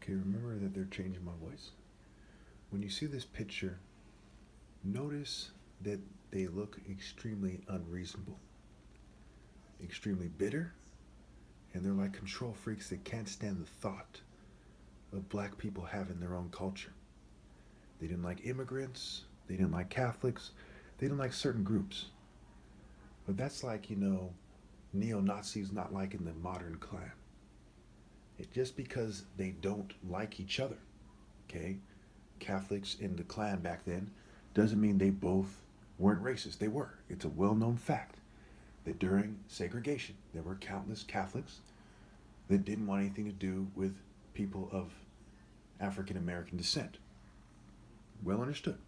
Okay, remember that they're changing my voice. When you see this picture, notice that they look extremely unreasonable, extremely bitter, and they're like control freaks that can't stand the thought of black people having their own culture. They didn't like immigrants, they didn't like Catholics, they didn't like certain groups. But that's like, neo-Nazis not liking the modern Klan. Just because they don't like each other, okay? Catholics in the Klan back then doesn't mean they both weren't racist. They were. It's a well-known fact that during segregation, there were countless Catholics that didn't want anything to do with people of African American descent. Well understood.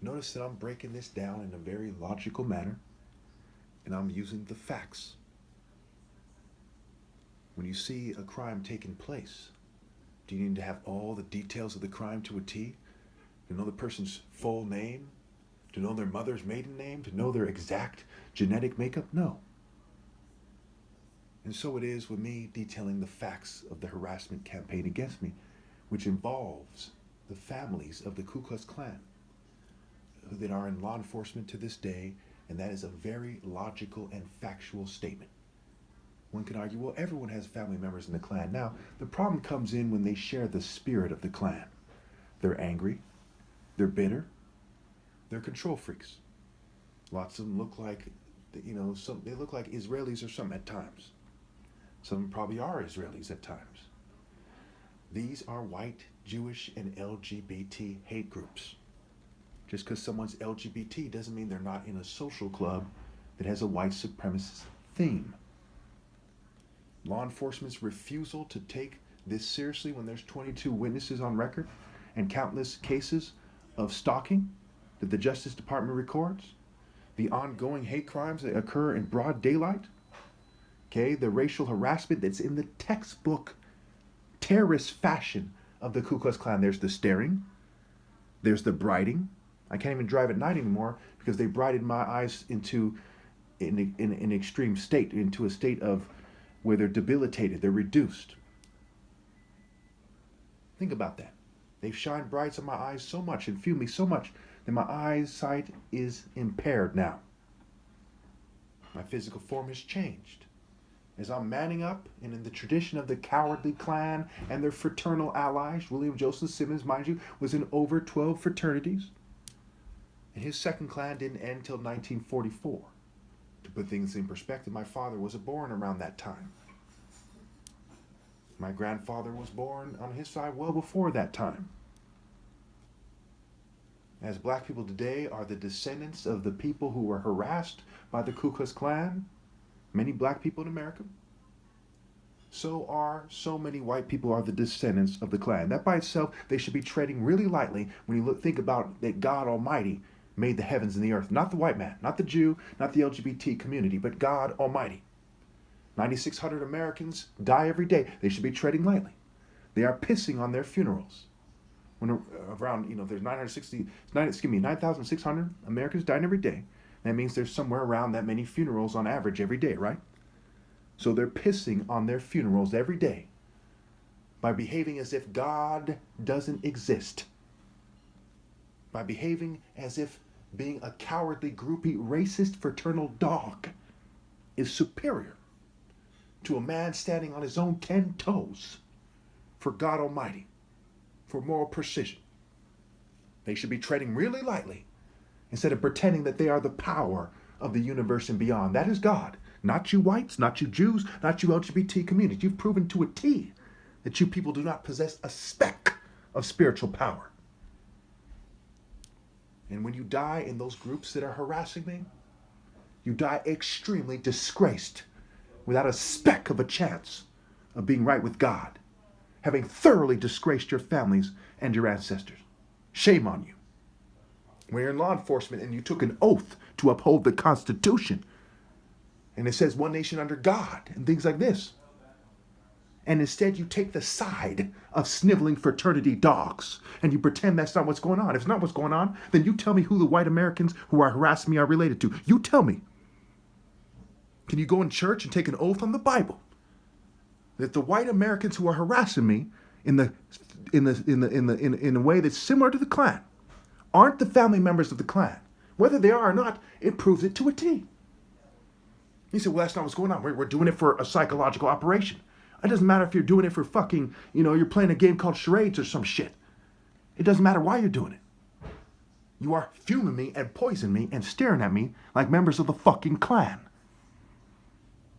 Notice that I'm breaking this down in a very logical manner, and I'm using the facts. When you see a crime taking place, do you need to have all the details of the crime to a T? To know the person's full name? To know their mother's maiden name? To know their exact genetic makeup? No. And so it is with me detailing the facts of the harassment campaign against me, which involves the families of the Ku Klux Klan that are in law enforcement to this day, and that is a very logical and factual statement. One could argue, well, everyone has family members in the Klan. Now, the problem comes in when they share the spirit of the Klan. They're angry, they're bitter, they're control freaks. Lots of them look like, they look like Israelis or something at times. Some probably are Israelis at times. These are white, Jewish, and LGBT hate groups. Just because someone's LGBT doesn't mean they're not in a social club that has a white supremacist theme. Law enforcement's refusal to take this seriously when there's 22 witnesses on record and countless cases of stalking that the Justice Department records, the ongoing hate crimes that occur in broad daylight, okay, the racial harassment that's in the textbook terrorist fashion of the Ku Klux Klan. There's the staring, there's the briding. I can't even drive at night anymore because they brided my eyes into an extreme state, into a state of where they're debilitated, they're reduced. Think about that. They've shined brights on my eyes so much and fumed me so much that my eyesight is impaired now. My physical form has changed. As I'm manning up, and in the tradition of the cowardly Klan and their fraternal allies, William Joseph Simmons, mind you, was in over 12 fraternities. And his second Klan didn't end until 1944. To put things in perspective, my father was born around that time. My grandfather was born on his side well before that time. As black people today are the descendants of the people who were harassed by the Ku Klux Klan, many black people in America, so many white people are the descendants of the Klan. That by itself, they should be treading really lightly when you think about that God Almighty made the heavens and the earth. Not the white man, not the Jew, not the LGBT community, but God Almighty. 9,600 Americans die every day. They should be treading lightly. They are pissing on their funerals. When around, there's 9,600 Americans dying every day. That means there's somewhere around that many funerals on average every day, right? So they're pissing on their funerals every day by behaving as if God doesn't exist. By behaving as if being a cowardly, groupie, racist, fraternal dog is superior to a man standing on his own 10 toes for God Almighty, for moral precision. They should be treading really lightly instead of pretending that they are the power of the universe and beyond. That is God. Not you whites, not you Jews, not you LGBT communities. You've proven to a T that you people do not possess a speck of spiritual power. And when you die in those groups that are harassing me, you die extremely disgraced, without a speck of a chance of being right with God, having thoroughly disgraced your families and your ancestors. Shame on you. When you're in law enforcement and you took an oath to uphold the Constitution, and it says one nation under God and things like this, and instead you take the side of sniveling fraternity dogs and you pretend that's not what's going on. If it's not what's going on, then you tell me who the white Americans who are harassing me are related to. You tell me. Can you go in church and take an oath on the Bible that the white Americans who are harassing me in a way that's similar to the Klan aren't the family members of the Klan. Whether they are or not, it proves it to a T. He said, well, that's not what's going on. We're doing it for a psychological operation. It doesn't matter if you're doing it for fucking, you're playing a game called charades or some shit. It doesn't matter why you're doing it. You are fuming me and poisoning me and staring at me like members of the fucking Klan.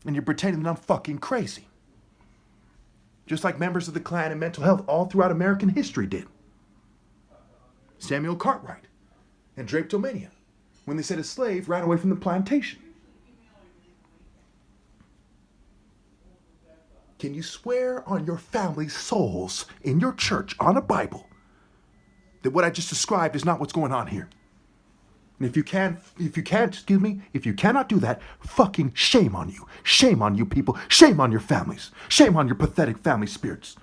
And you're pretending that I'm fucking crazy. Just like members of the Klan and mental health all throughout American history did. Samuel Cartwright and drapetomania, when they said a slave ran away from the plantation. Can you swear on your family's souls in your church on a Bible that what I just described is not what's going on here? And if you cannot do that, fucking shame on you. Shame on you people. Shame on your families. Shame on your pathetic family spirits.